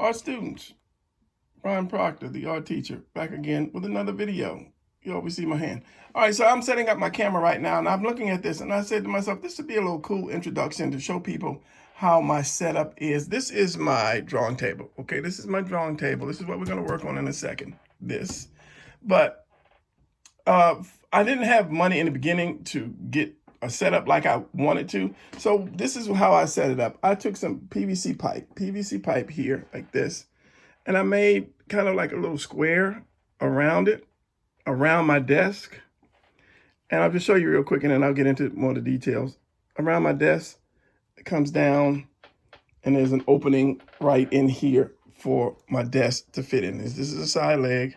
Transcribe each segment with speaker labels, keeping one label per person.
Speaker 1: Art students, Brian Proctor, the art teacher, back again with another video. You always see my hand. All right, so I'm setting up my camera right now, and I'm looking at this, and I said to myself, this would be a little cool introduction to show people how my setup is. This is my drawing table, okay? This is my drawing table. This is what we're going to work on in a second, this. But I didn't have money in the beginning to get a setup like I wanted to. So this is how I set it up. I took some PVC pipe here like this, and I made kind of like a little square around it, around my desk. And I'll just show you real quick, and then I'll get into more of the details. Around my desk, it comes down, and there's an opening right in here for my desk to fit in. This is a side leg.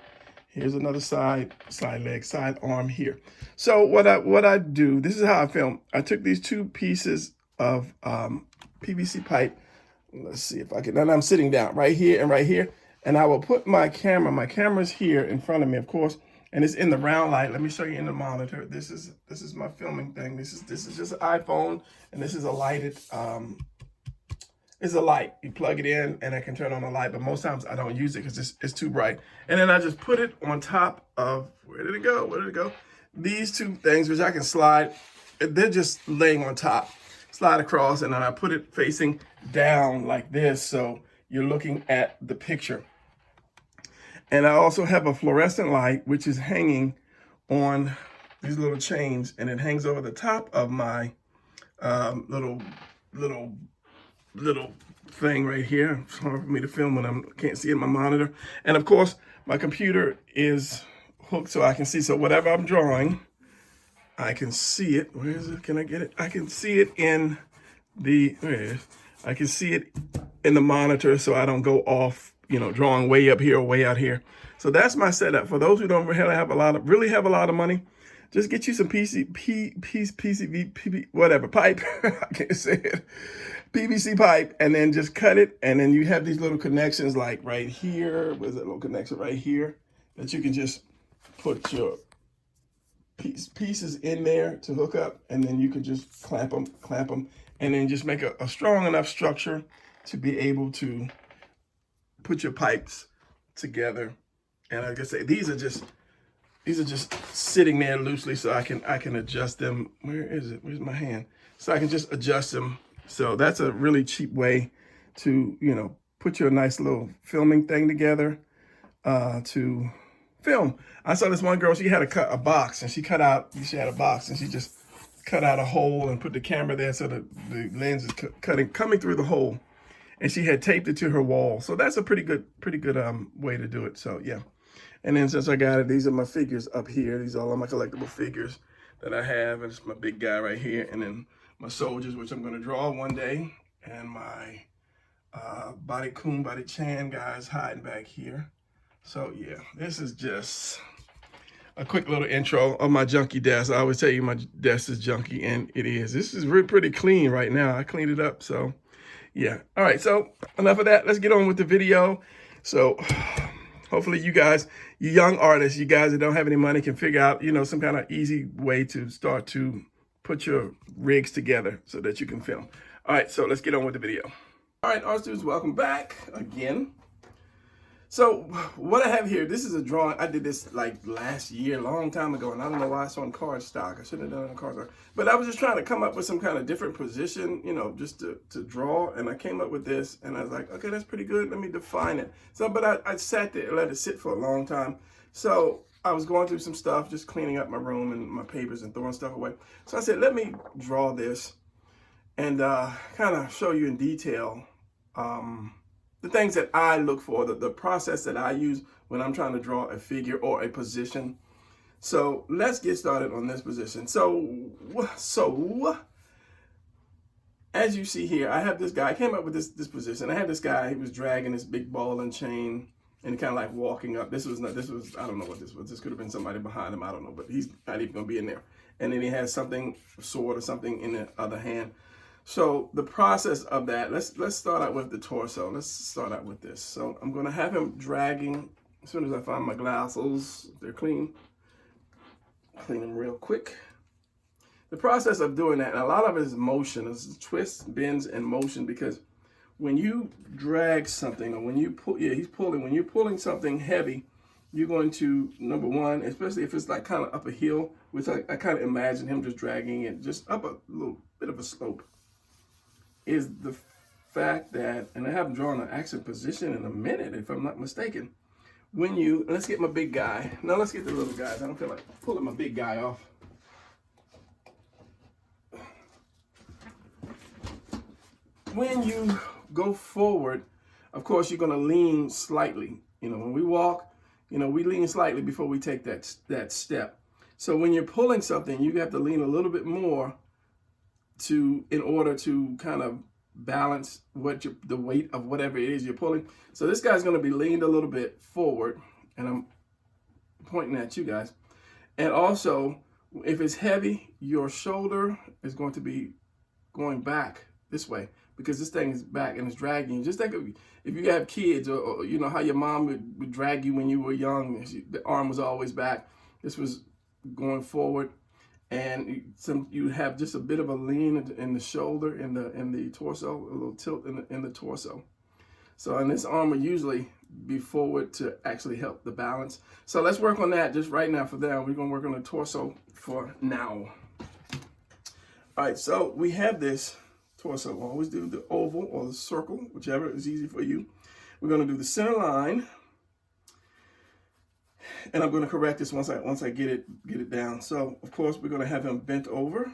Speaker 1: Here's another side leg, side arm here. So what I do, this is how I film. I took these two pieces of PVC pipe. Let's see if I can, and I'm sitting down right here and right here. And I will put my camera, camera's here in front of me, of course, and it's in the round light. Let me show you in the monitor. This is my filming thing. This is just an iPhone, and this is a lighted, it's a light. You plug it in and I can turn on the light, but most times I don't use it because it's too bright. And then I just put it on top of, where did it go? Where did it go? These two things, which I can slide, they're just laying on top. Slide across, and then I put it facing down like this, so you're looking at the picture. And I also have a fluorescent light, which is hanging on these little chains, and it hangs over the top of my little thing right here. It's hard for me to film when I can't see it in my monitor. And of course, my computer is hooked so I can see. So whatever I'm drawing, I can see it. Where is it? Can I get it? I can see it in the, I can see it in the monitor so I don't go off, drawing way up here or way out here. So that's my setup. For those who don't really have a lot of money, just get you some PCV, whatever, pipe. I can't say it. PVC pipe, and then just cut it. And then you have these little connections like right here. Where's that little connection right here? That you can just put your pieces in there to hook up. And then you can just clamp them, and then just make a strong enough structure to be able to put your pipes together. And like I say, these are just sitting there loosely, so I can adjust them. Where is it? Where's my hand? So I can just adjust them. So that's a really cheap way to, put your nice little filming thing together to film. I saw this one girl, she had a box, and she had a box, and she just cut out a hole and put the camera there so the lens is coming through the hole. And she had taped it to her wall. So that's a pretty good way to do it. So yeah. And then since I got it, these are my figures up here. These are all my collectible figures that I have. And it's my big guy right here. And then my soldiers, which I'm going to draw one day. And my Body Chan guys hiding back here. So yeah, this is just a quick little intro of my junky desk. I always tell you my desk is junky, and it is. This is really pretty clean right now. I cleaned it up, so yeah. All right, so enough of that. Let's get on with the video. So hopefully you guys, you young artists, you guys that don't have any money can figure out, some kind of easy way to start to put your rigs together so that you can film. All right, so let's get on with the video. All right, art students, welcome back again. So what I have here, this is a drawing. I did this like last year, long time ago, and I don't know why it's on cardstock. I shouldn't have done it on cardstock. But I was just trying to come up with some kind of different position, just to draw. And I came up with this, and I was like, okay, that's pretty good. Let me define it. So, but I sat there and let it sit for a long time. So I was going through some stuff, just cleaning up my room and my papers and throwing stuff away. So I said, let me draw this and kind of show you in detail the things that I look for, the process that I use when I'm trying to draw a figure or a position. So let's get started on this position. So as you see here, I have this guy. I came up with this position. I had this guy. He was dragging this big ball and chain and kind of like walking up. This was I don't know what this was. This could have been somebody behind him. I don't know, but he's not even going to be in there. And then he has something, a sword or something in the other hand. So the process of that, let's start out with the torso. Let's start out with this. So I'm going to have him dragging as soon as I find my glasses. They're clean. Clean them real quick. The process of doing that, and a lot of it is motion. It's twists, bends, and motion, because when you drag something, or when you pull, yeah, he's pulling, when you're pulling something heavy, you're going to, number one, especially if it's like kind of up a hill, which I kind of imagine him just dragging it just up a little bit of a slope, is the fact that, and I haven't drawn an action position in a minute, if I'm not mistaken, when you, let's get my big guy. Now let's get the little guys. I don't feel like pulling my big guy off. When you go forward, of course, you're going to lean slightly. You know, when we walk, you know, we lean slightly before we take that step. So when you're pulling something, you have to lean a little bit more in order to kind of balance the weight of whatever it is you're pulling. So this guy's going to be leaned a little bit forward, and I'm pointing at you guys. And also, if it's heavy, your shoulder is going to be going back this way, because this thing is back and it's dragging you. Just think of if you have kids, or you know how your mom would drag you when you were young. The arm was always back. This was going forward, and you have just a bit of a lean in the shoulder, in the torso, a little tilt in the torso. So, and this arm will usually be forward to actually help the balance. So let's work on that just right now for now. We're going to work on the torso for now. All right, so we have this torso. We'll always do the oval or the circle, whichever is easy for you. We're going to do the center line, and I'm going to correct this once I get it down. So of course we're going to have him bent over,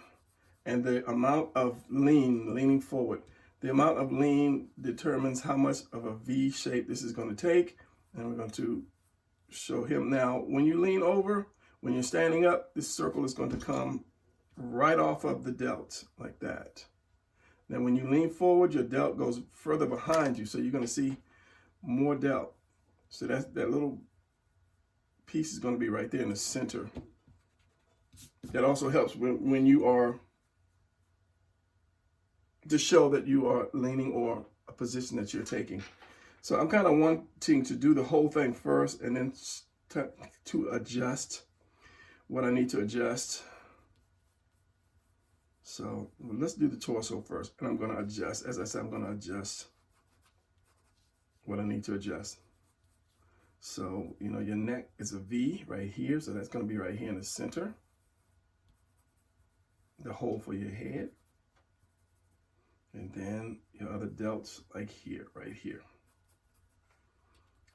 Speaker 1: and the amount of leaning forward. The amount of lean determines how much of a V shape this is going to take, and we're going to show him now. When you lean over, when you're standing up, this circle is going to come right off of the delt like that. Then when you lean forward, your delt goes further behind you, so you're going to see more delt. So that little piece is going to be right there in the center. That also helps when you are, to show that you are leaning or a position that you're taking. So I'm kind of wanting to do the whole thing first, and then to adjust what I need to adjust. So let's do the torso first, and I'm going to adjust. As I said, I'm going to adjust what I need to adjust. So, you know, your neck is a V right here, so that's going to be right here in the center. The hole for your head. And then your other delts like here, right here.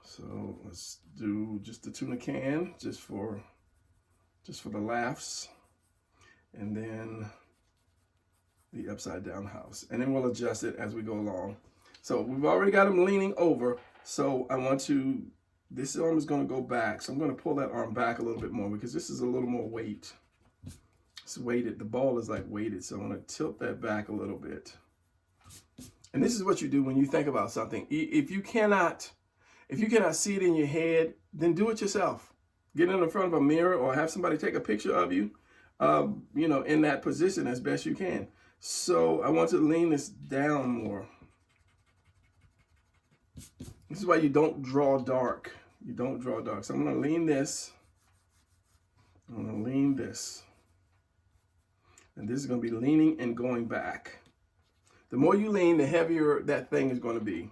Speaker 1: So let's do just the tuna can, just for the laughs. And then the upside down house, and then we'll adjust it as we go along. So we've already got him leaning over, so I want to, this arm is going to go back, so I'm going to pull that arm back a little bit more, because this is a little more weight. It's weighted, the ball is like weighted, so I'm going to tilt that back a little bit. And this is what you do when you think about something. If you cannot see it in your head, then do it yourself. Get in front of a mirror, or have somebody take a picture of you, you know, in that position as best you can. So I want to lean this down more. This is why you don't draw dark. You don't draw dark. So I'm going to lean this. I'm going to lean this. And this is going to be leaning and going back. The more you lean, the heavier that thing is going to be.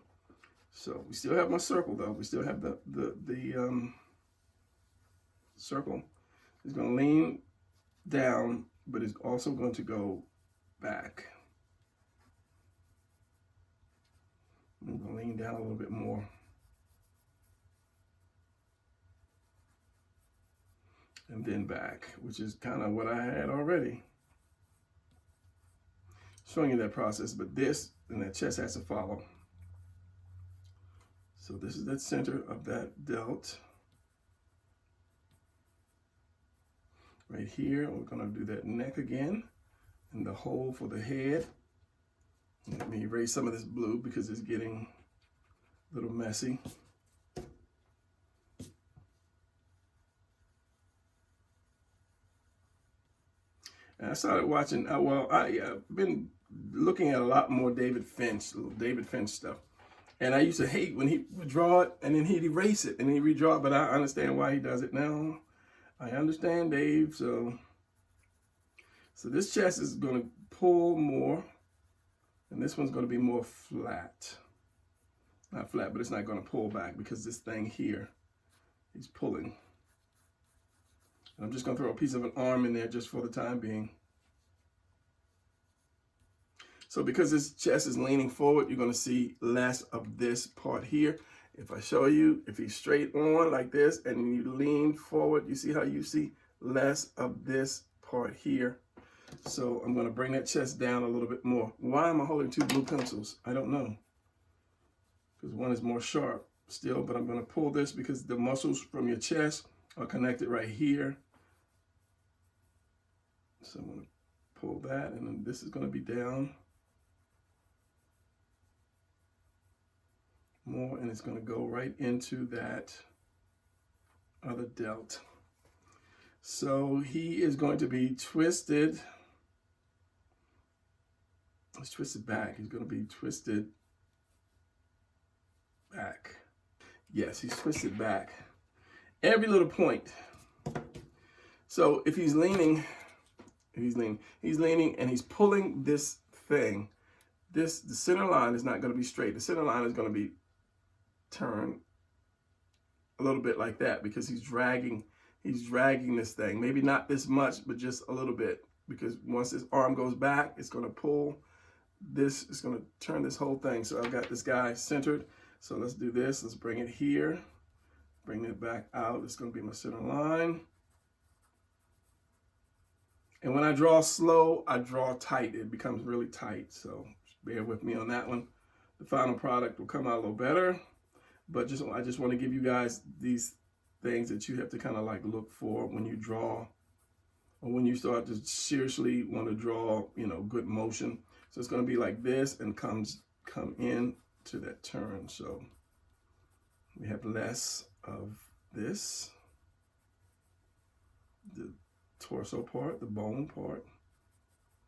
Speaker 1: So we still have my circle, though. We still have the circle. It's going to lean down, but it's also going to go back. I'm going to lean down a little bit more. And then back, which is kind of what I had already. Showing you that process, but this and that chest has to follow. So this is the center of that delt. Right here, we're going to do that neck again, and the hole for the head. Let me erase some of this blue because it's getting a little messy. And I started watching, I've been looking at a lot more David Finch stuff. And I used to hate when he would draw it and then he'd erase it and then he'd redraw it, but I understand why he does it now. I understand, Dave. So this chest is going to pull more, and this one's going to be more flat. Not flat, but it's not going to pull back because this thing here, he's pulling. And I'm just going to throw a piece of an arm in there just for the time being. So because this chest is leaning forward, you're going to see less of this part here. If I show you, if he's straight on like this and you lean forward, you see how you see less of this part here. So I'm going to bring that chest down a little bit more. Why am I holding two blue pencils? I don't know. Because one is more sharp still, but I'm going to pull this because the muscles from your chest are connected right here. So I'm going to pull that, and then this is going to be down more, and it's going to go right into that other delt. So he is going to be twisted. Let's twist it back. He's going to be twisted back. Yes, he's twisted back. Every little point. So if he's leaning, he's leaning and he's pulling this thing. The center line is not going to be straight. The center line is going to be turned a little bit like that because he's dragging this thing. Maybe not this much, but just a little bit, because once his arm goes back, it's going to pull this. It's going to turn this whole thing. So I've got this guy centered. So let's do this. Let's bring it here. Bring it back out. It's going to be my center line. And when I draw slow, I draw tight. It becomes really tight. So bear with me on that one. The final product will come out a little better. But I just want to give you guys these things that you have to kind of like look for when you draw, or when you start to seriously want to draw, you know, good motion. So it's going to be like this and come in to that turn. So we have less of this, the torso part, the bone part.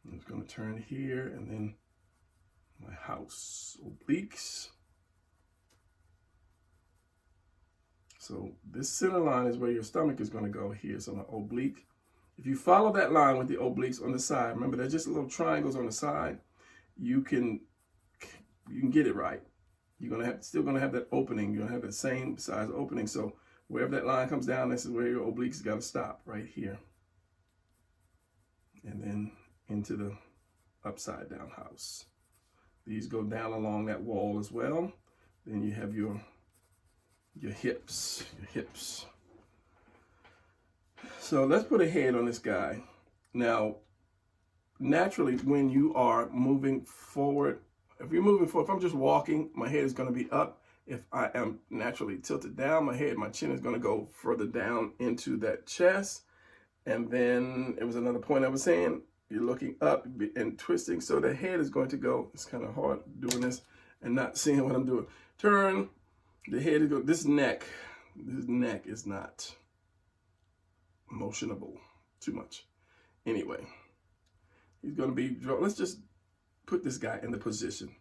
Speaker 1: And it's going to turn here, and then my house, obliques. So this center line is where your stomach is going to go here. So my oblique. If you follow that line with the obliques on the side, remember they're just little triangles on the side. You can get it right. You're still gonna have that opening. You're gonna have that same size opening. So wherever that line comes down, this is where your obliques got to stop, right here, and then into the upside down house. These go down along that wall as well. Then you have your hips. So let's put a head on this guy. Now, naturally, when you are moving forward, if I'm just walking, my head is going to be up. If I am naturally tilted down, my chin is going to go further down into that chest. And then it was another point I was saying, you're looking up and twisting. So the head is going to go, it's kind of hard doing this and not seeing what I'm doing. Turn, the head is going, this neck is not motionable too much. Anyway, he's going to be, let's just put this guy in the position.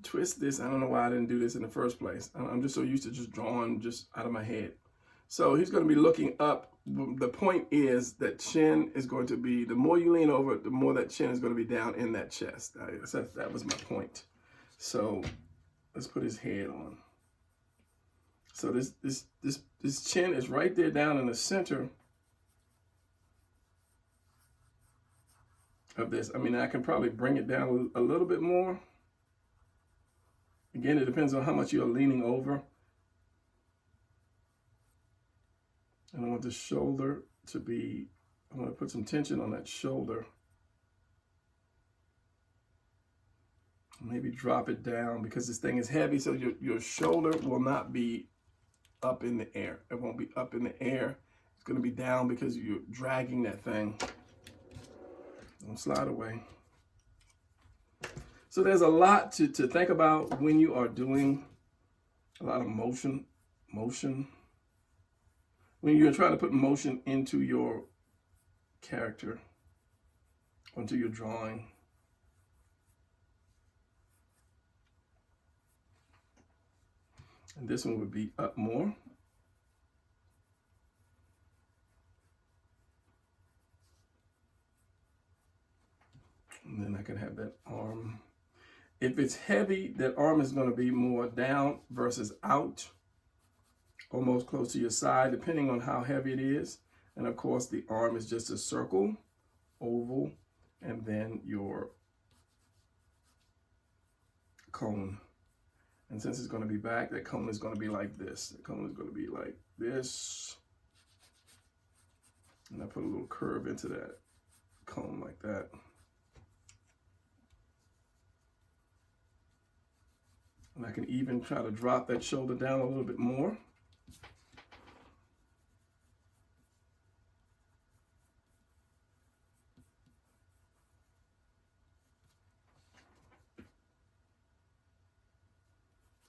Speaker 1: Twist this. I don't know why I didn't do this in the first place. I'm just so used to just drawing just out of my head. So he's going to be looking up. The point is that chin is going to be, the more you lean over, the more that chin is going to be down in that chest. That was my point. So let's put his head on. So this chin is right there down in the center of this. I mean, I can probably bring it down a little bit more. Again, it depends on how much you're leaning over. And I want the shoulder to be, I want to put some tension on that shoulder. Maybe drop it down because this thing is heavy, so your shoulder will not be up in the air. It won't be up in the air. It's going to be down because you're dragging that thing. Don't slide away. So there's a lot to think about when you are doing a lot of motion. When you're trying to put motion into your character, onto your drawing. And this one would be up more. And then I could have that arm. If it's heavy, that arm is going to be more down versus out, almost close to your side, depending on how heavy it is. And of course, the arm is just a circle, oval, and then your cone. And since it's going to be back, that cone is going to be like this. The cone is going to be like this. And I put a little curve into that cone like that. And I can even try to drop that shoulder down a little bit more.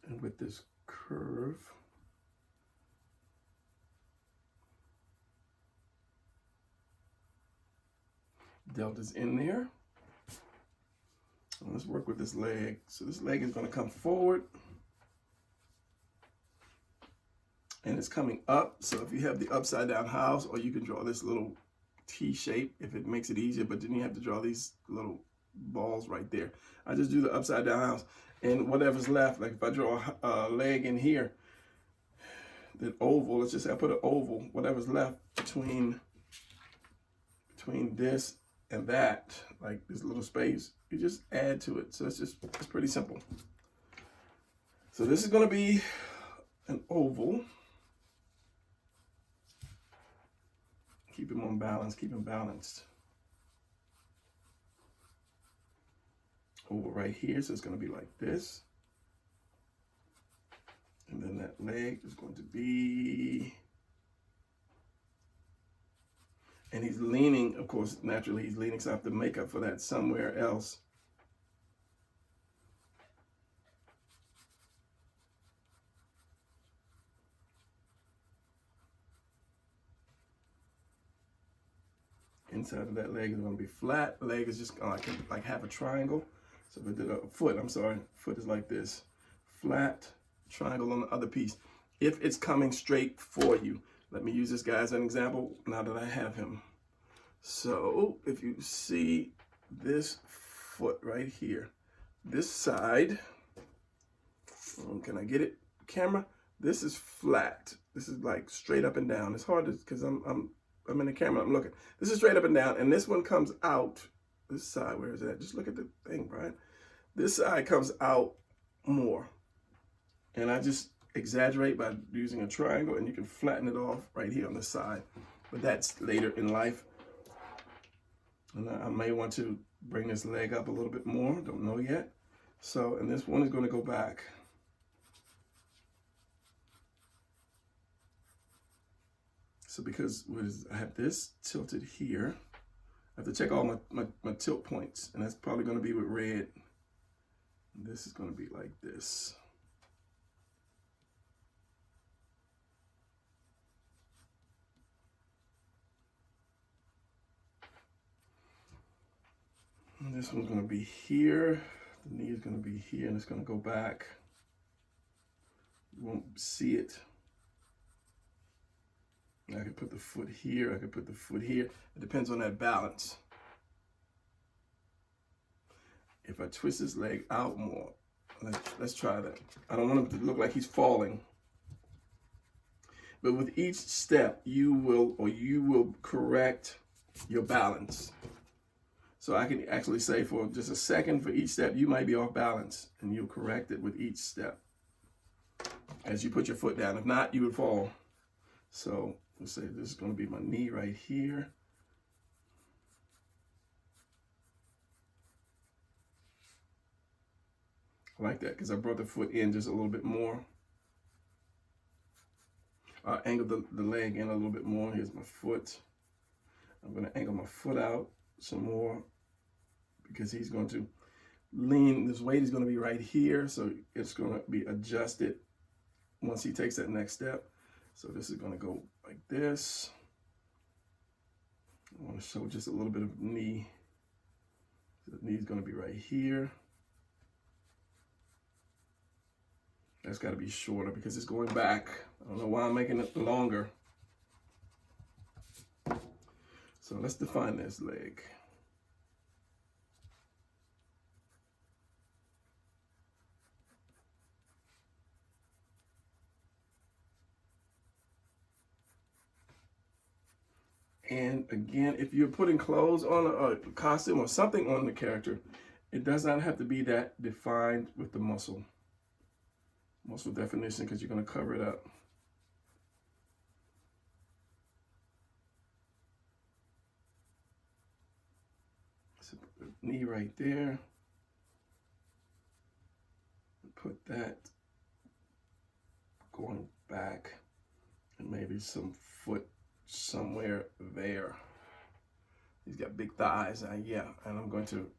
Speaker 1: And with this curve, delta's in there. And let's work with this leg. So this leg is going to come forward. And it's coming up. So if you have the upside down house, or you can draw this little T shape if it makes it easier, but then you have to draw these little balls right there. I just do the upside down house. And whatever's left, like if I draw a leg in here, the oval, let's just say I put an oval, whatever's left between this and that, like this little space, you just add to it. So it's pretty simple. So this is going to be an oval. Keep him on balance, keep him balanced. Oval right here, so it's going to be like this. And then that leg is going to be, and he's leaning, of course, naturally he's leaning, so I have to make up for that somewhere else. Inside of that leg is going to be flat. The leg is just like half a triangle. So if I did a foot, I'm sorry, foot is like this. Flat, triangle on the other piece. If it's coming straight for you. Let me use this guy as an example now that I have him. So if you see this foot right here, this side, can I get it, camera? This is flat. This is like straight up and down. It's hard to, because I'm in the camera, I'm looking. This is straight up and down, and this one comes out. This side, where is that? Just look at the thing, Brian. This side comes out more. And I just exaggerate by using a triangle, and you can flatten it off right here on the side. But that's later in life. And I may want to bring this leg up a little bit more. Don't know yet. So, and this one is going to go back. So because I have this tilted here, I have to check all my tilt points, and that's probably going to be with red. This is going to be like this. And this one's going to be here. The knee is going to be here, and it's going to go back. You won't see it. I could put the foot here. I could put the foot here. It depends on that balance. If I twist this leg out more, let's try that. I don't want him to look like he's falling. But with each step, you will correct your balance. So I can actually say for just a second for each step, you might be off balance, and you'll correct it with each step as you put your foot down. If not, you would fall. So let's say this is going to be my knee right here. I like that because I brought the foot in just a little bit more. I angled the leg in a little bit more. Here's my foot. I'm going to angle my foot out some more because he's going to lean. This weight is going to be right here, so it's going to be adjusted once he takes that next step. So this is going to go like this. I want to show just a little bit of knee. So the knee is going to be right here. That's got to be shorter because it's going back. I don't know why I'm making it longer. So let's define this leg. And again, if you're putting clothes on a costume or something on the character, it does not have to be that defined with the muscle definition, because you're going to cover it up. So put the knee right there. Put that going back, and maybe some foot somewhere there. He's got big thighs, yeah, and I'm going to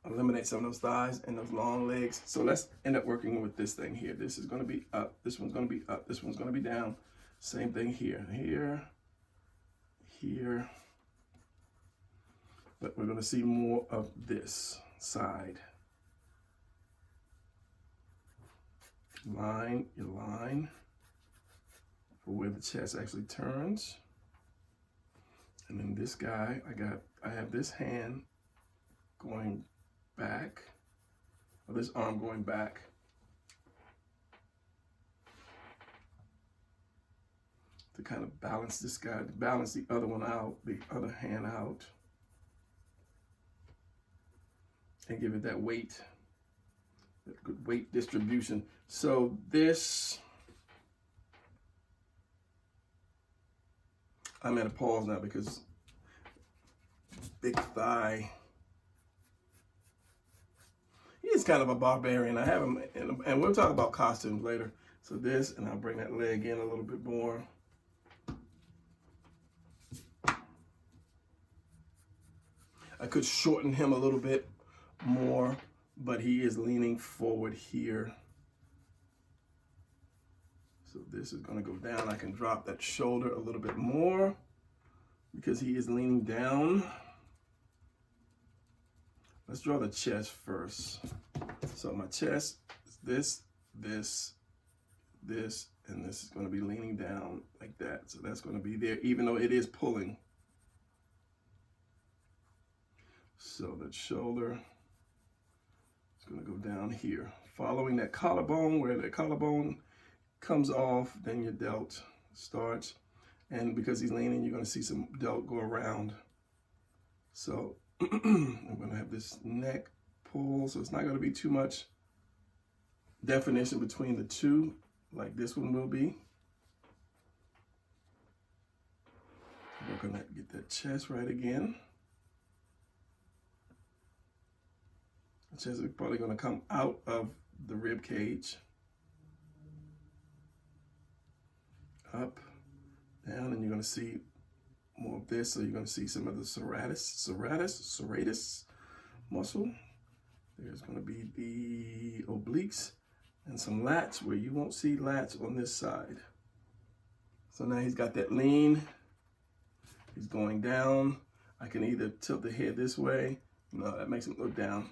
Speaker 1: eliminate some of those thighs and those long legs. So let's end up working with this thing here. This is going to be up, this one's going to be up, this one's going to be down. Same thing here, here. But we're going to see more of this side. Line your line for where the chest actually turns. And then this guy, I have this hand going back, or this arm going back. To kind of balance this guy, to balance the other one out, the other hand out. And give it that weight, that good weight distribution. So this, I'm at a pause now because big thigh. He is kind of a barbarian. I have him, and we'll talk about costumes later. So this, and I'll bring that leg in a little bit more. I could shorten him a little bit more, but he is leaning forward here. So this is going to go down. I can drop that shoulder a little bit more because he is leaning down. Let's draw the chest first. So my chest is this, and this is going to be leaning down like that. So that's going to be there, even though it is pulling. So the shoulder is going to go down here, following that collarbone. Where that collarbone comes off, then your delt starts. And because he's leaning, you're going to see some delt go around. So I'm going to have this neck pull, so it's not going to be too much definition between the two, like this one will be. We're going to get that chest right again. The chest is probably going to come out of the rib cage. Up, down, and you're going to see more of this. So you're going to see some of the serratus muscle. There's going to be the obliques and some lats where you won't see lats on this side. So now he's got that lean. He's going down. I can either tilt the head this way. No, that makes him look down.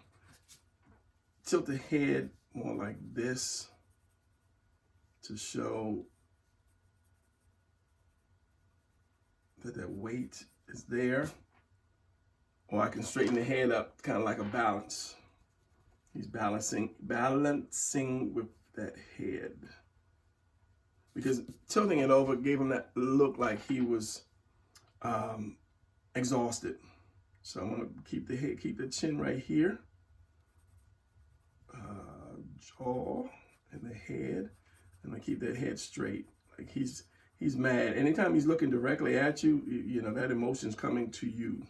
Speaker 1: Tilt the head more like this to show that that weight is there. Or I can straighten the head up, kind of like a balance. He's balancing with that head. Because tilting it over gave him that look like he was exhausted. So I'm gonna keep the head, keep the chin right here. Jaw and the head. I'm gonna keep that head straight. Like he's mad. Anytime he's looking directly at you, you know, that emotion's coming to you.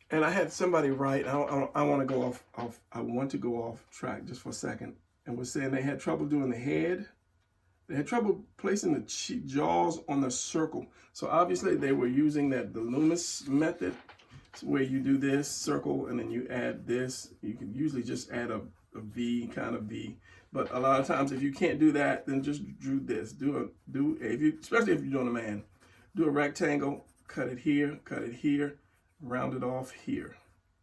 Speaker 1: And I had somebody write, I want to go off track just for a second, and was saying they had trouble doing the head. They had trouble placing the jaws on the circle. So obviously they were using the Loomis method, where you do this circle and then you add this. You can usually just add a V, kind of V. But a lot of times if you can't do that, then just do this. Especially if you're doing a man, do a rectangle, cut it here, round it off here.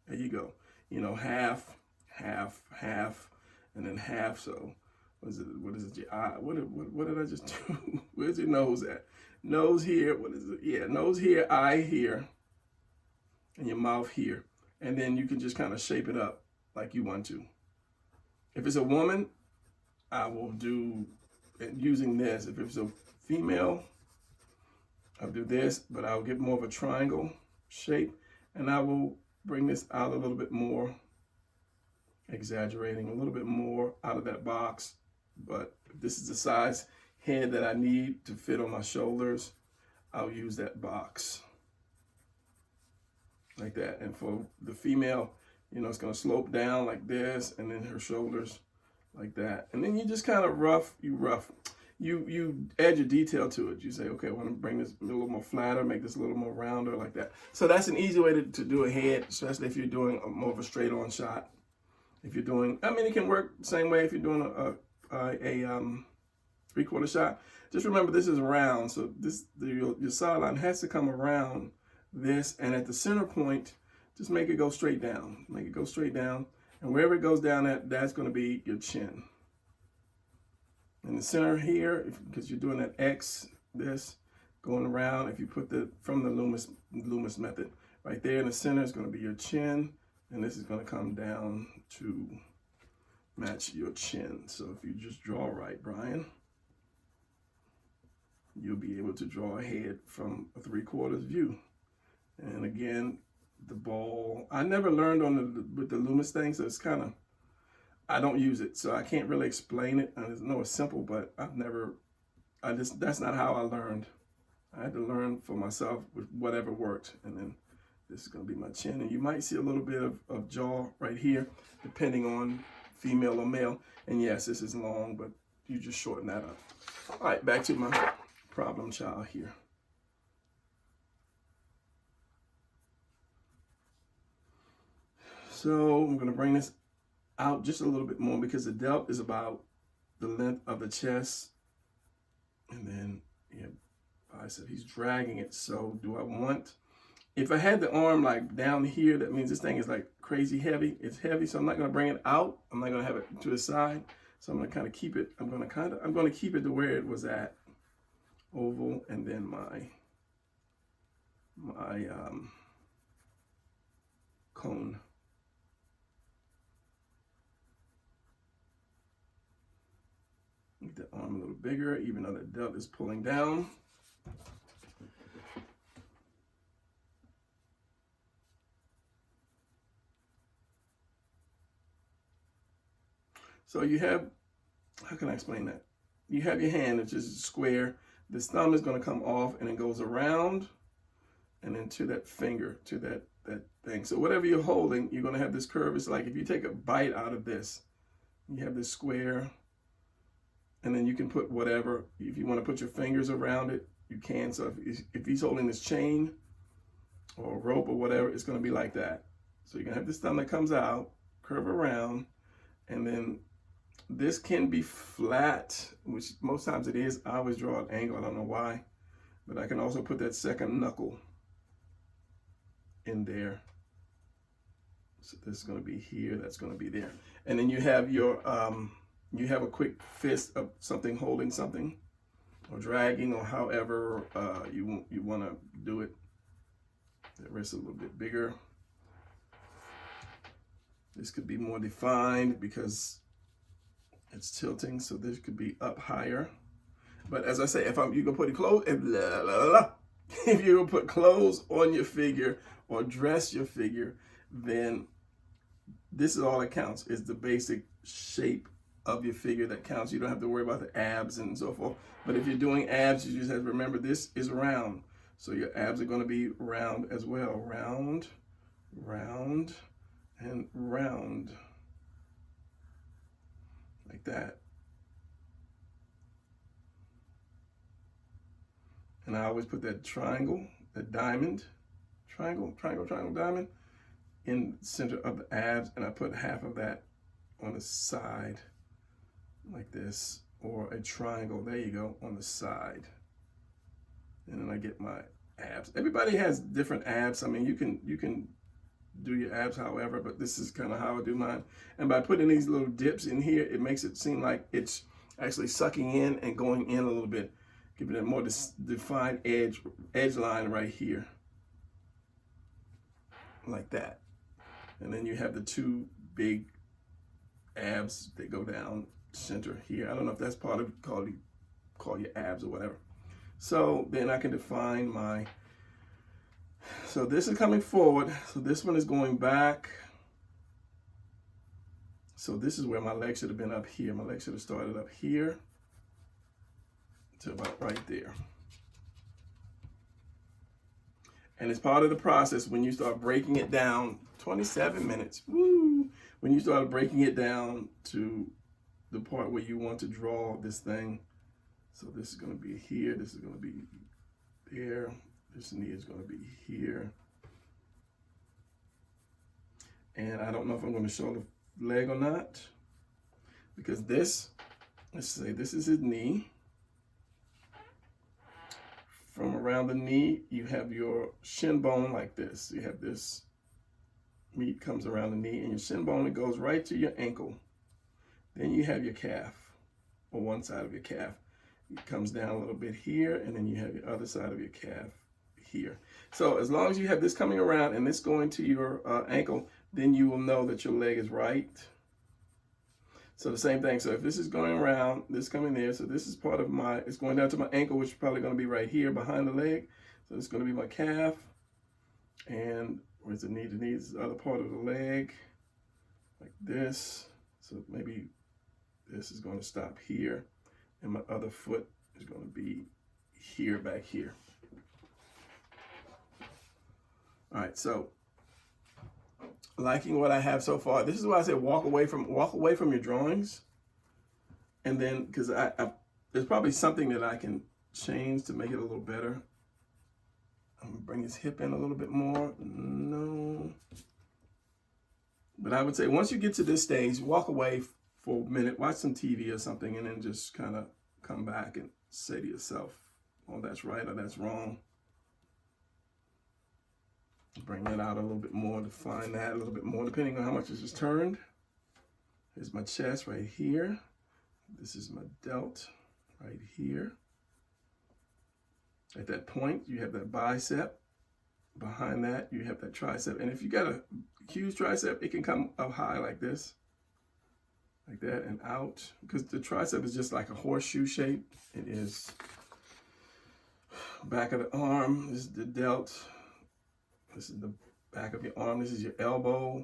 Speaker 1: There you go. You know, half, and then half. So what is it? What did I just do? Where's your nose at? Nose here. What is it? Yeah, nose here, eye here, and your mouth here. And then you can just kind of shape it up like you want to. If it's a woman, I will do using this. If it's a female, I'll do this, but I'll get more of a triangle shape, and I will bring this out a little bit more, exaggerating a little bit more out of that box. But if this is the size head that I need to fit on my shoulders, I'll use that box like that. And for the female, you know, it's going to slope down like this, and then her shoulders like that. And then you just kind of you add your detail to it. You say, okay, I want to bring this a little more flatter, make this a little more rounder like that. So that's an easy way to do a head, especially if you're doing more of a straight on shot. If you're doing, I mean, it can work the same way if you're doing a 3/4 shot. Just remember, this is round, so your sideline has to come around this, and at the center point, just make it go straight down. Make it go straight down, and wherever it goes down at, that's going to be your chin. In the center here, because you're doing that X, this going around. If you put from the Loomis method, right there in the center is going to be your chin, and this is going to come down to match your chin. So if you just draw right, Brian, you'll be able to draw a head from a 3/4 view. And again, the ball, I never learned with the Loomis thing, so it's kind of, I don't use it, so I can't really explain it. I know it's simple, but that's not how I learned. I had to learn for myself with whatever worked. And then this is going to be my chin, and you might see a little bit of jaw right here, depending on female or male. And yes, this is long, but you just shorten that up. All right, back to my problem child here. So I'm going to bring this out just a little bit more, because the depth is about the length of the chest. And then, yeah, I said he's dragging it. So do I want, if I had the arm like down here, that means this thing is like crazy heavy. It's heavy, so I'm not going to bring it out. I'm not going to have it to the side. So I'm going to kind of keep it. I'm going to keep it to where it was at. Oval, and then my cone. Make the arm a little bigger, even though the depth is pulling down. So you have, how can I explain that? You have your hand, which is square. This thumb is going to come off, and it goes around and then to that finger, to that thing. So whatever you're holding, you're going to have this curve. It's like if you take a bite out of this, you have this square, and then you can put whatever. If you want to put your fingers around it, you can. So if he's holding this chain or rope or whatever, it's going to be like that. So you're going to have this thumb that comes out, curve around, and then this can be flat, which most times it is. I always draw an angle, I don't know why. But I can also put that second knuckle in there. So this is going to be here, that's going to be there. And then you have your, you have a quick fist of something holding something, or dragging, or however you want to do it. The wrist a little bit bigger. This could be more defined because it's tilting, so this could be up higher. But as I say, if you gonna put it clothes, if you're gonna put clothes on your figure or dress your figure, then this is all that counts, is the basic shape of your figure that counts. You don't have to worry about the abs and so forth. But if you're doing abs, you just have to remember this is round. So your abs are gonna be round as well. Round, round, and round. Like that. And I always put that triangle, that diamond, triangle, diamond, in the center of the abs, and I put half of that on the side, like this, or a triangle, there you go, on the side. And then I get my abs. Everybody has different abs. I mean, you can do your abs however, but this is kind of how I do mine. And by putting these little dips in here, it makes it seem like it's actually sucking in and going in a little bit, giving it a more defined edge line right here, like that. And then you have the two big abs, they go down center here. I don't know if that's part of call your abs or whatever. So then I can define my, so this is coming forward. So this one is going back. So this is where my leg should have been up here. My leg should have started up here to about right there. And it's part of the process when you start breaking it down, 27 minutes, woo! When you start breaking it down to the part where you want to draw this thing. So this is gonna be here, this is gonna be there, this knee is gonna be here. And I don't know if I'm gonna show the leg or not, because this, let's say this is his knee. From around the knee, you have your shin bone like this. You have this meat comes around the knee, and your shin bone, it goes right to your ankle. Then you have your calf, or one side of your calf. It comes down a little bit here, and then you have your other side of your calf here. So as long as you have this coming around and this going to your ankle, then you will know that your leg is right. So the same thing. So if this is going around, this coming there, so this is part of my, it's going down to my ankle, which is probably going to be right here behind the leg. So it's going to be my calf. And where's the knee? The knee is the other part of the leg, like this. So maybe this is going to stop here, and my other foot is going to be here, back here. All right, so liking what I have so far. This is why I say walk away from your drawings, and then because there's probably something that I can change to make it a little better. I'm gonna bring his hip in a little bit more. No, but I would say once you get to this stage, walk away for a minute, watch some TV or something, and then just kind of come back and say to yourself, "Oh, that's right," or "That's wrong." Bring that out a little bit more, define that a little bit more, depending on how much this is turned. Here's my chest right here. This is my delt right here. At that point, you have that bicep. Behind that, you have that tricep. And if you got a huge tricep, it can come up high like this, like that, and out. Because the tricep is just like a horseshoe shape. It is back of the arm. This is the delt. This is the back of your arm. This is your elbow.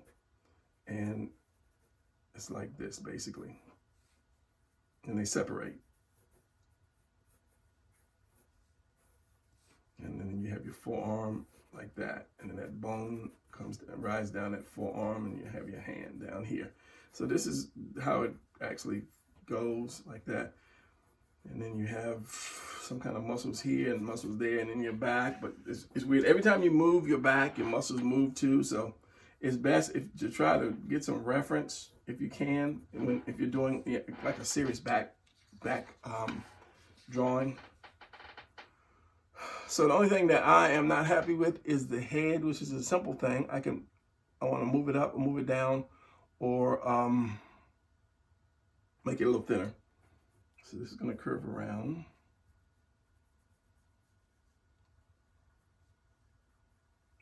Speaker 1: And it's like this, basically. And they separate. And then you have your forearm like that. And then that bone comes and rides down that forearm, and you have your hand down here. So this is how it actually goes, like that. And then you have some kind of muscles here and muscles there, and then your back. But it's weird. Every time you move your back, your muscles move too. So it's best to try to get some reference if you can, if you're doing like a serious back drawing. So the only thing that I am not happy with is the head, which is a simple thing. I want to move it up or move it down, or make it a little thinner. So this is going to curve around.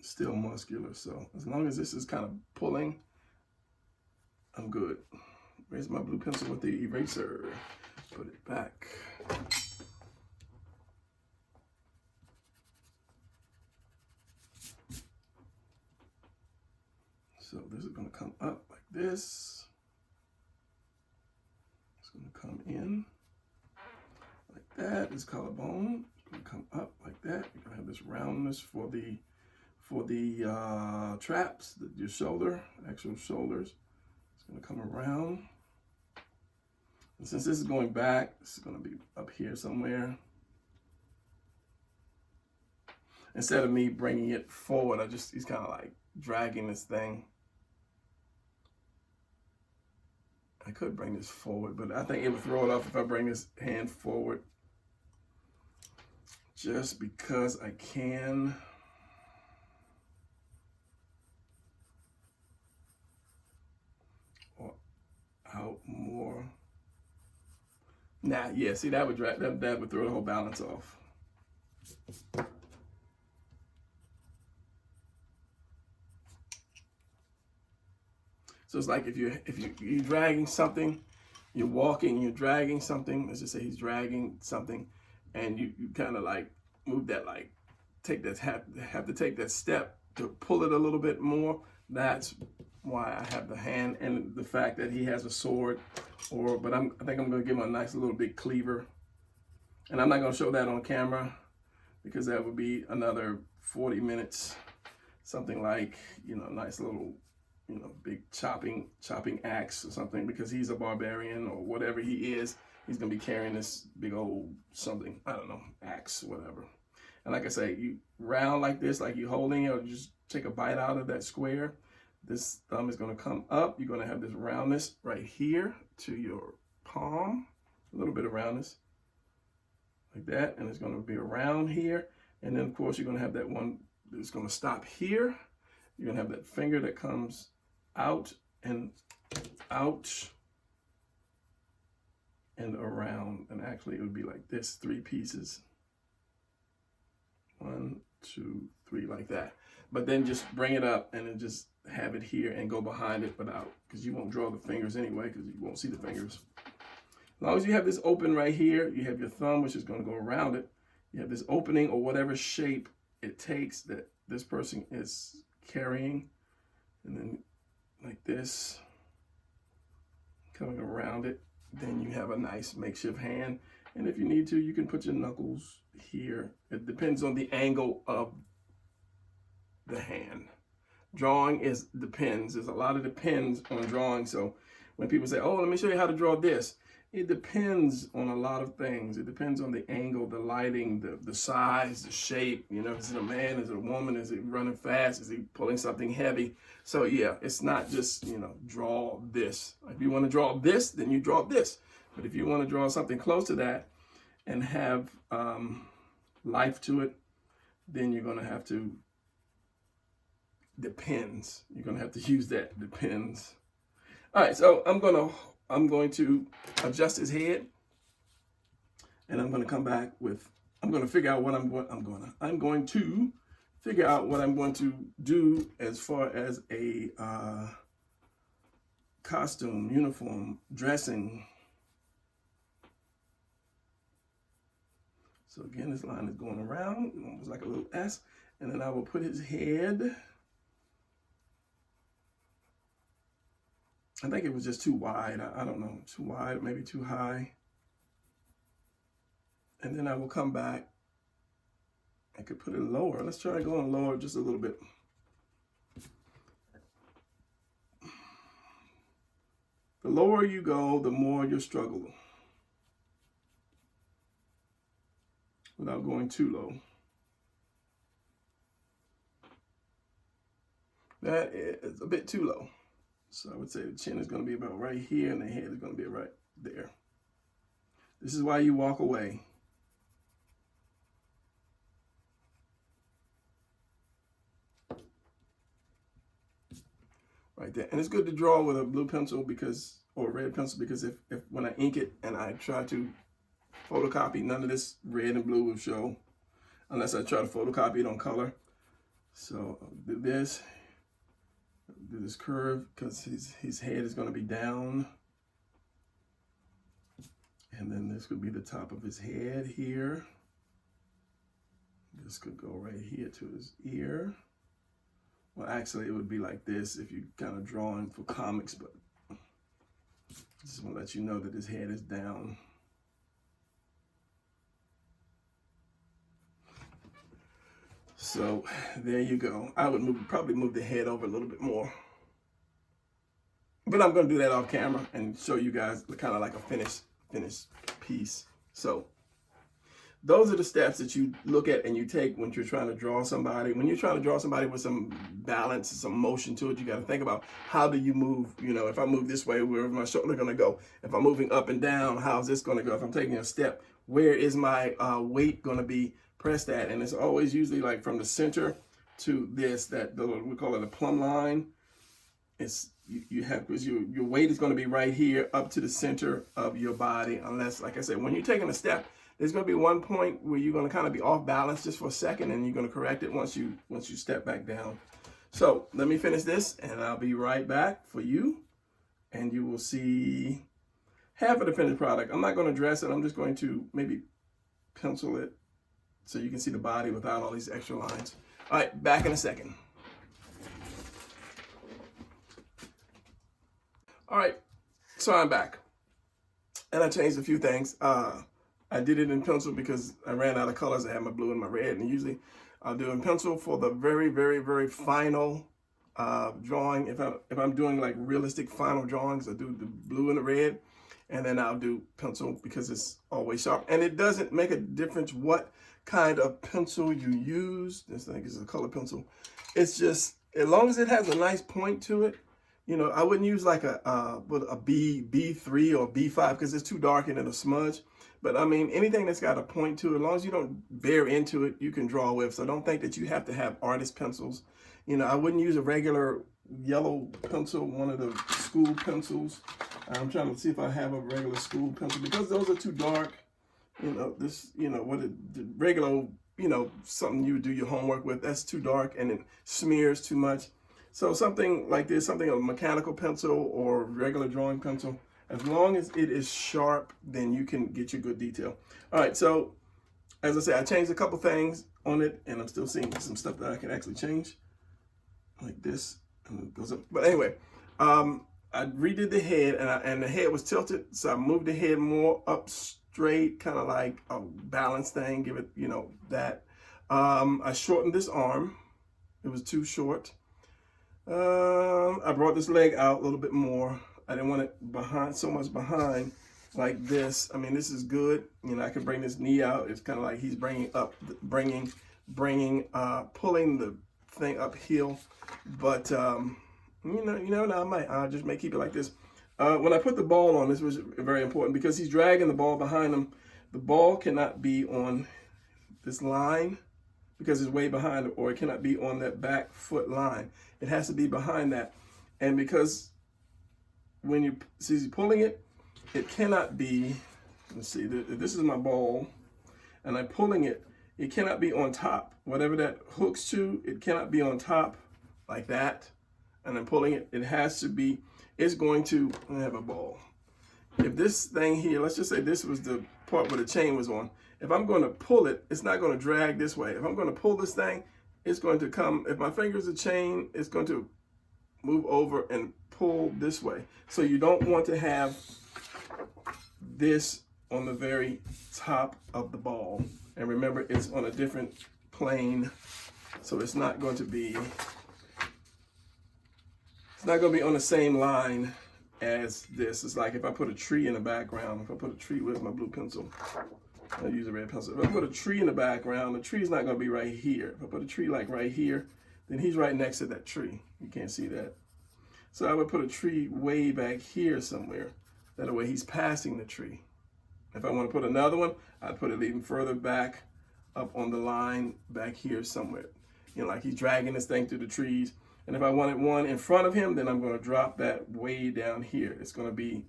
Speaker 1: Still muscular, so as long as this is kind of pulling, I'm good. Where's my blue pencil with the eraser? Put it back. So this is going to come up like this. It's going to come in like that. This collarbone is going to come up like that. You're going to have this roundness for the traps, your shoulder, actual shoulders. It's going to come around. And since this is going back, this is going to be up here somewhere. Instead of me bringing it forward, he's kind of like dragging this thing. I could bring this forward, but I think it would throw it off if I bring this hand forward. Just because I can. Or out more. Nah, yeah, see, that would drag, that would throw the whole balance off. So it's like if you're dragging something, you're walking, you're dragging something. Let's just say he's dragging something, and you kind of like move that, like take that, have to take that step to pull it a little bit more. That's why I have the hand, and the fact that he has a sword, but I think I'm going to give him a nice little big cleaver. And I'm not going to show that on camera because that would be another 40 minutes. Something like, nice little, big chopping axe or something, because he's a barbarian or whatever he is. He's going to be carrying this big old something, I don't know, axe, whatever. And like I say, you round like this, like you holding it, or just take a bite out of that square. This thumb is going to come up. You're going to have this roundness right here to your palm, a little bit of roundness like that. And it's going to be around here. And then, of course, you're going to have that one that's going to stop here. You're going to have that finger that comes out and around. And actually, it would be like this, 3 pieces. 1, 2, 3, like that. But then just bring it up and then just have it here and go behind it, but out, because you won't draw the fingers anyway, because you won't see the fingers. As long as you have this open right here, you have your thumb, which is going to go around it. You have this opening, or whatever shape it takes that this person is carrying, and then like this, coming around it. Then you have a nice makeshift hand. And if you need to, you can put your knuckles here. It depends on the angle of the hand. Drawing depends. There's a lot of depends on drawing. So when people say, oh, let me show you how to draw this, it depends on a lot of things. It depends on the angle, the lighting, the size, the shape. Is it a man? Is it a woman? Is it running fast? Is he pulling something heavy? So yeah, it's not just, draw this. If you want to draw this, then you draw this. But if you want to draw something close to that and have life to it, then you're going to have to, depends. You're going to have to use that, depends. All right, so I'm going to adjust his head, and I'm going to come back with, I'm going to figure out what I'm going to figure out what I'm going to do as far as a costume, uniform, dressing. So again, this line is going around, almost like a little S, and then I will put his head. I think it was just too wide. I don't know, too wide, maybe too high. And then I will come back. I could put it lower. Let's try going lower just a little bit. The lower you go, the more you'll struggle without going too low. That is a bit too low. So I would say the chin is going to be about right here, and the head is going to be right there. This is why you walk away. Right there. And it's good to draw with a blue pencil or a red pencil, because if when I ink it and I try to photocopy, none of this red and blue will show unless I try to photocopy it on color. So I'll do this. Do this curve, because his head is going to be down, and then this could be the top of his head here. This could go right here to his ear. Well, actually, it would be like this if you kind of drawing for comics, but just want to let you know that his head is down. So there you go. I would probably move the head over a little bit more. But I'm going to do that off camera and show you guys kind of like a finished piece. So those are the steps that you look at and you take when you're trying to draw somebody. When you're trying to draw somebody with some balance, some motion to it, you got to think about, how do you move? If I move this way, where's my shoulder going to go? If I'm moving up and down, how's this going to go? If I'm taking a step, where is my weight going to be pressed at? And it's always usually like from the center to this, we call it a plumb line. It's you have, because your weight is going to be right here up to the center of your body, unless, like I said, when you're taking a step, there's going to be one point where you're going to kind of be off balance just for a second, and you're going to correct it once you step back down. So let me finish this and I'll be right back for you. And you will see half of the finished product. I'm not going to dress it. I'm just going to maybe pencil it so you can see the body without all these extra lines. All right, back in a second. All right, so I'm back. And I changed a few things. I did it in pencil because I ran out of colors. I had my blue and my red, and usually I'll do in pencil for the very, very, very final drawing. If I'm doing like realistic final drawings, I do the blue and the red, and then I'll do pencil because it's always sharp. And it doesn't make a difference what kind of pencil you use. This thing is a color pencil. It's just, as long as it has a nice point to it, you know, I wouldn't use like a B3 or B5 because it's too dark and it'll smudge. But I mean, anything that's got a point to it, as long as you don't bear into it, you can draw with. So don't think that you have to have artist pencils. You know, I wouldn't use a regular yellow pencil, one of the school pencils. I'm trying to see if I have a regular school pencil because those are too dark. You know, this, you know, the regular, you know, something you would do your homework with, that's too dark and it smears too much. So something like this, something a mechanical pencil or regular drawing pencil, as long as it is sharp, then you can get your good detail. All right, so as I said, I changed a couple things on it, and I'm still seeing some stuff that I can actually change, like this, and it goes up. But anyway, I redid the head, and the head was tilted, so I moved the head more up straight, kind of like a balance thing, give it, you know, that. I shortened this arm. It was too short. I brought this leg out a little bit more. I didn't want it behind, so much behind like this. I mean, this is good. You know, I can bring this knee out. It's kind of like he's bringing up, pulling the thing uphill. But, you know, I just may keep it like this. When I put the ball on, this was very important because he's dragging the ball behind him. The ball cannot be on this line because it's way behind it, or it cannot be on that back foot line. It has to be behind that. And because when you see he's pulling it, it cannot be, let's see, this is my ball, and I'm pulling it, it cannot be on top. Whatever that hooks to, it cannot be on top like that. And I'm pulling it, it has to be, it's going to, I have a ball. If this thing here, let's just say this was the part where the chain was on. If I'm going to pull it, it's not going to drag this way. If I'm going to pull this thing, it's going to come, if my finger's a chain, it's going to move over and pull this way. So you don't want to have this on the very top of the ball. And remember, it's on a different plane. So it's not going to be on the same line as this. It's like if I put a tree in the background, if I put a tree with my blue pencil, I'll use a red pencil. If I put a tree in the background, the tree's not going to be right here. If I put a tree like right here, then he's right next to that tree. You can't see that. So I would put a tree way back here somewhere. That way he's passing the tree. If I want to put another one, I'd put it even further back up on the line back here somewhere. You know, like he's dragging this thing through the trees. And if I wanted one in front of him, then I'm going to drop that way down here. It's going to be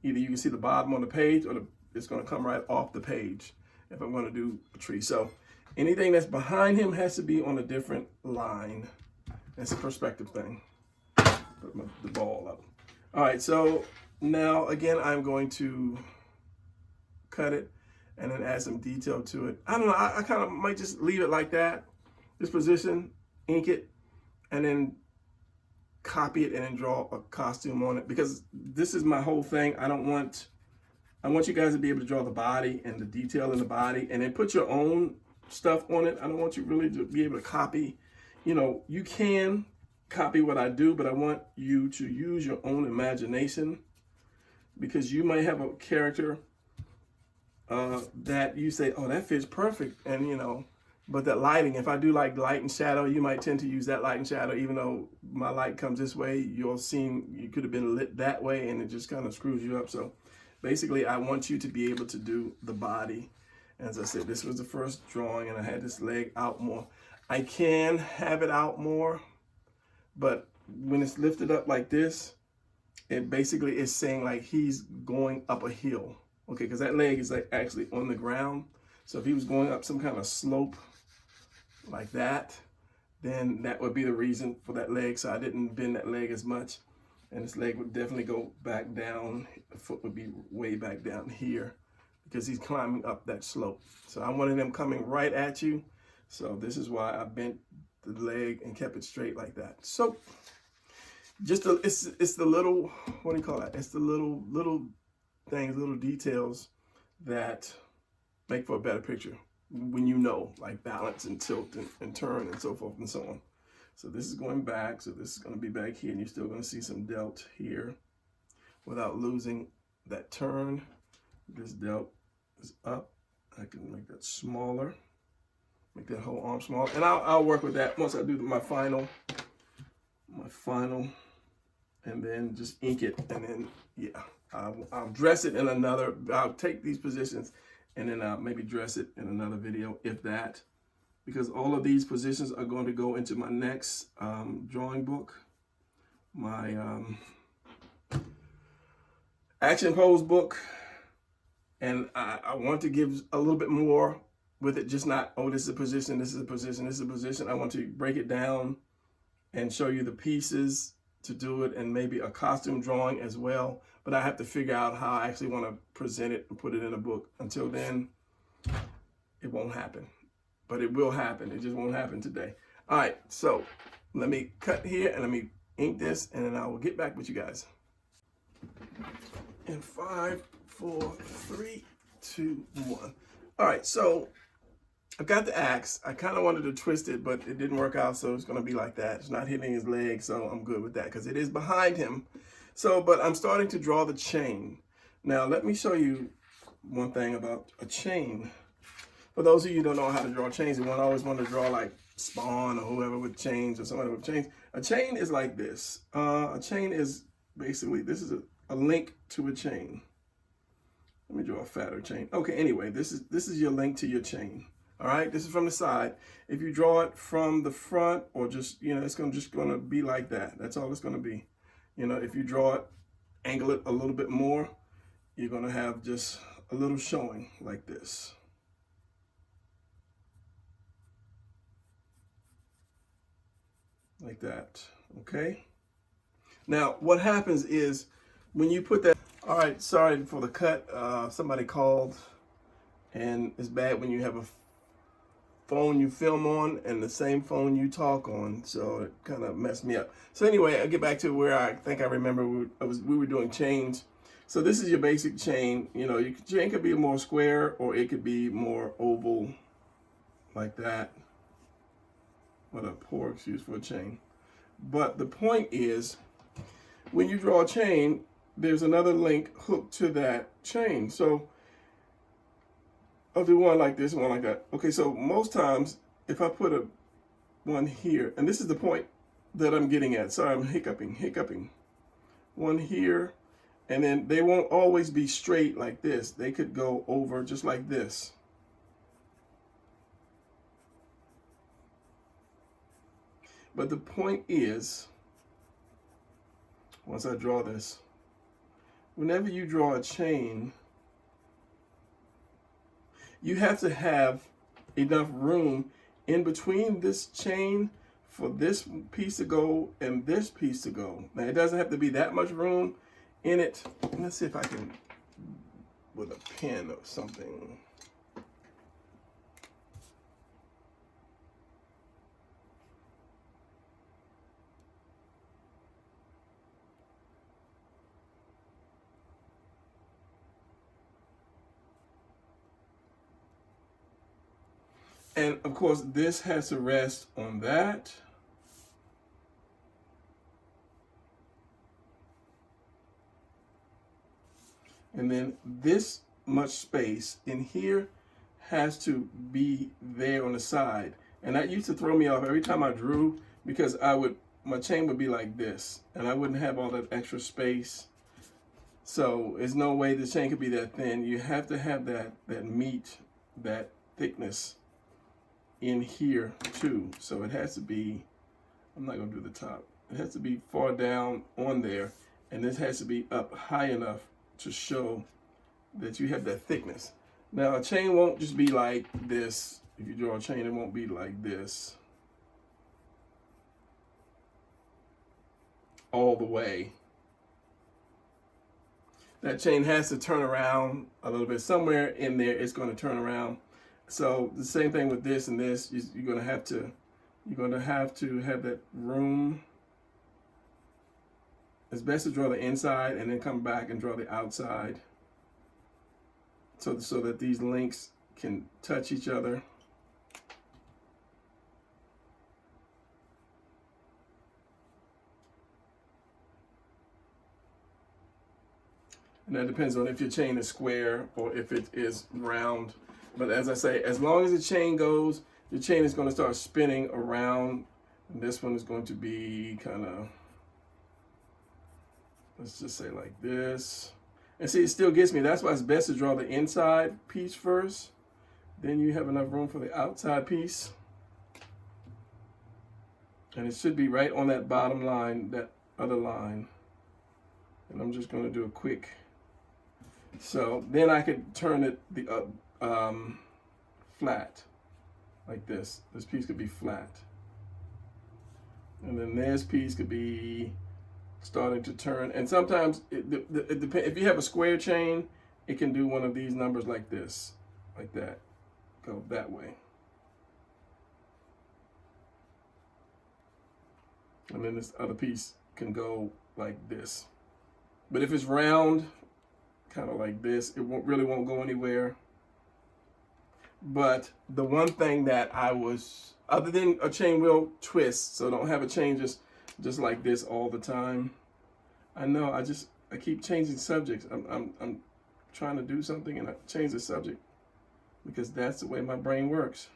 Speaker 1: either you can see the bottom on the page, or it's going to come right off the page if I'm going to do a tree. So anything that's behind him has to be on a different line. It's a perspective thing. Put the ball up. All right, so now again, I'm going to cut it and then add some detail to it. I don't know, I kind of might just leave it like that, this position, ink it, and then copy it and then draw a costume on it, because this is my whole thing. I want you guys to be able to draw the body and the detail in the body and then put your own stuff on it. I don't want you really to be able to copy. You know, you can copy what I do, but I want you to use your own imagination, because you might have a character that you say, oh, that fits perfect. And, you know, but that lighting, if I do like light and shadow, you might tend to use that light and shadow, even though my light comes this way, you could have been lit that way, and it just kind of screws you up. So basically, I want you to be able to do the body. As I said, this was the first drawing, and I had this leg out more. I can have it out more, but when it's lifted up like this, it basically is saying like he's going up a hill. Okay, because that leg is like actually on the ground. So if he was going up some kind of slope like that, then that would be the reason for that leg. So I didn't bend that leg as much, and this leg would definitely go back down. The foot would be way back down here because he's climbing up that slope. So I wanted him coming right at you. So this is why I bent the leg and kept it straight like that. So just it's the little, what do you call that? It's the little things, little details that make for a better picture when you know, like balance and tilt and turn and so forth and so on. So this is going back, so this is going to be back here, and you're still going to see some delt here without losing that turn. This delt is up. I can make that smaller, make that whole arm smaller, and I'll work with that once I do my final, and then just ink it, and then yeah, I'll dress it in another. I'll take these positions, and then I'll maybe dress it in another video, if that, because all of these positions are going to go into my next drawing book, my action pose book, and I want to give a little bit more with it, just not, oh, this is a position, this is a position, this is a position. I want to break it down and show you the pieces to do it, and maybe a costume drawing as well. But I have to figure out how I actually want to present it and put it in a book. Until then, it won't happen. But it will happen. It just won't happen today. All right, so let me cut here and let me ink this, and then I will get back with you guys. In 5, 4, 3, 2, 1. All right, so I've got the axe. I kind of wanted to twist it, but it didn't work out, so it's going to be like that. It's not hitting his leg, so I'm good with that because it is behind him. So, but I'm starting to draw the chain. Now, let me show you one thing about a chain. For those of you who don't know how to draw chains, and always want to draw like Spawn or whoever with chains or somebody with chains. A chain is like this. A chain is basically, this is a link to a chain. Let me draw a fatter chain. Okay, anyway, this is your link to your chain. All right, this is from the side. If you draw it from the front, or just, you know, it's just gonna be like that. That's all it's gonna be. You know, if you draw it, angle it a little bit more, you're gonna have just a little showing like this. Like that, okay? Now, what happens is when you put that, all right, sorry for the cut. Somebody called, and it's bad when you have a phone you film on and the same phone you talk on, so it kind of messed me up. So anyway, I'll get back to where I think I remember we were doing chains. So this is your basic chain. You know, your chain could be more square, or it could be more oval like that. What a poor excuse for a chain. But the point is, when you draw a chain, there's another link hooked to that chain. So I'll do one like this, one like that. Okay, so most times, if I put one here, and this is the point that I'm getting at. Sorry, I'm hiccuping. One here, and then they won't always be straight like this. They could go over just like this. But the point is, once I draw this, whenever you draw a chain, you have to have enough room in between this chain for this piece to go and this piece to go. Now, it doesn't have to be that much room in it. Let's see if I can, with a pen or something. And of course, this has to rest on that. And then this much space in here has to be there on the side. And that used to throw me off every time I drew, because my chain would be like this, and I wouldn't have all that extra space. So there's no way the chain could be that thin. You have to have that meat, that thickness in here too. So it has to be, I'm not gonna do the top. It has to be far down on there, and this has to be up high enough to show that you have that thickness. Now, a chain won't just be like this. If you draw a chain, it won't be like this. all the way. That chain has to turn around a little bit. Somewhere in there, it's going to turn around. So the same thing with this and this. You're going to have to have that room. It's best to draw the inside and then come back and draw the outside, so that these links can touch each other. And that depends on if your chain is square or if it is round. But as I say, as long as the chain goes, the chain is going to start spinning around. And this one is going to be kind of, let's just say like this. And see, it still gets me. That's why it's best to draw the inside piece first. Then you have enough room for the outside piece. And it should be right on that bottom line, that other line. And I'm just going to do a quick. So then I could turn it flat, like this. This piece could be flat. And then this piece could be starting to turn. And sometimes, it depends. If you have a square chain, it can do one of these numbers like this, like that. Go that way. And then this other piece can go like this. But if it's round, kind of like this, it really won't go anywhere. But the one thing that I was, other than a chain wheel twist, so don't have a chain just like this all the time. I know I keep changing subjects. I'm trying to do something and I change the subject because that's the way my brain works.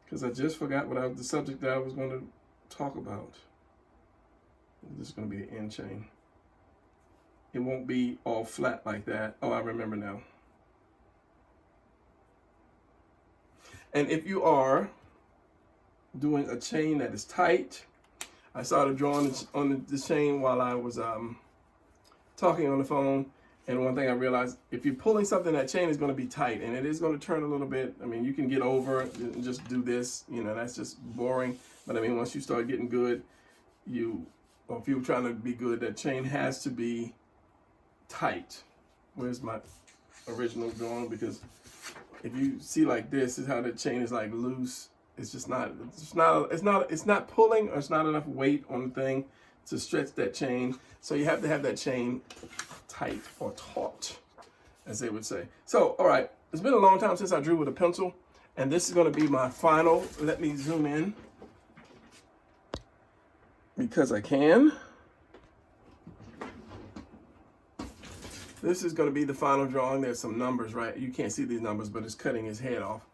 Speaker 1: Because I just forgot the subject that I was going to talk about. This is going to be the end chain. It won't be all flat like that. Oh, I remember now. And if you are doing a chain that is tight, I started drawing on the chain while I was talking on the phone. And one thing I realized, if you're pulling something, that chain is going to be tight and it is going to turn a little bit. I mean, you can get over it and just do this, you know, that's just boring. But I mean, once you start getting good, or if you're trying to be good, that chain has to be tight. Where's my original drawing? Because if you see like this is how the chain is like loose. It's not pulling, or it's not enough weight on the thing to stretch that chain. So you have to have that chain tight or taut, as they would say. So, all right, it's been a long time since I drew with a pencil, and this is going to be my final. Let me zoom in because I can. This is going to be the final drawing. There's some numbers, right? You can't see these numbers, but it's cutting his head off.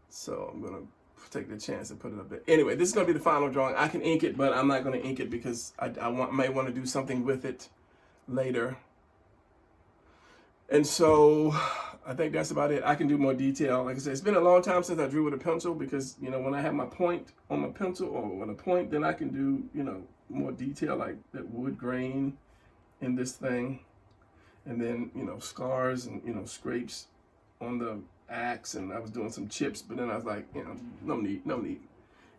Speaker 1: So I'm going to take the chance and put it up there. Anyway, this is going to be the final drawing. I can ink it, but I'm not going to ink it because I might want to do something with it later. And so I think that's about it. I can do more detail. Like I said, it's been a long time since I drew with a pencil because, you know, when I have my point on my pencil or with a point, then I can do, you know, more detail like that wood grain in this thing. And then, you know, scars and, you know, scrapes on the axe. And I was doing some chips, but then I was like, you know, no need.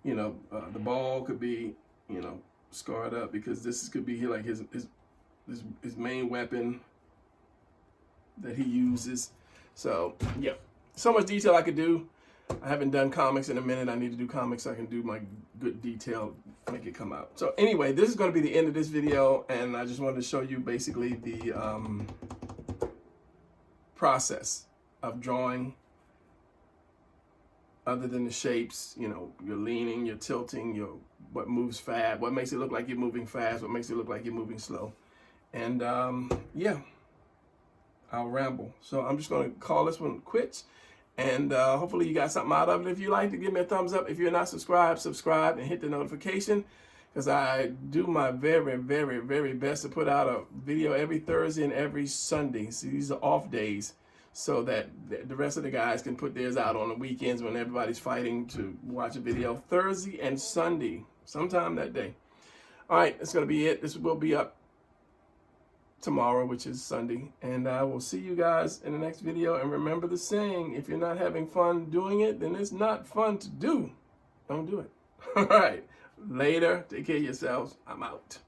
Speaker 1: You know, the ball could be, you know, scarred up because this could be like his main weapon that he uses. So, yeah, so much detail I could do. I haven't done comics in a minute. I need to do comics so I can do my good detail, make it come out. So anyway, this is going to be the end of this video, and I just wanted to show you basically the process of drawing. Other than the shapes, you know, you're leaning, you're tilting, what moves fast, what makes it look like you're moving fast, what makes it look like you're moving slow. And yeah, I'll ramble. So I'm just going to call this one quits. And hopefully you got something out of it. If you like to give me a thumbs up. If you're not subscribed, subscribe and hit the notification. Because I do my very, very, very best to put out a video every Thursday and every Sunday. So these are off days. So that the rest of the guys can put theirs out on the weekends when everybody's fighting to watch a video. Thursday and Sunday, sometime that day. All right, that's going to be it. This will be up tomorrow, which is Sunday. And I will see you guys in the next video. And remember the saying, if you're not having fun doing it, then it's not fun to do. Don't do it. All right. Later. Take care of yourselves. I'm out.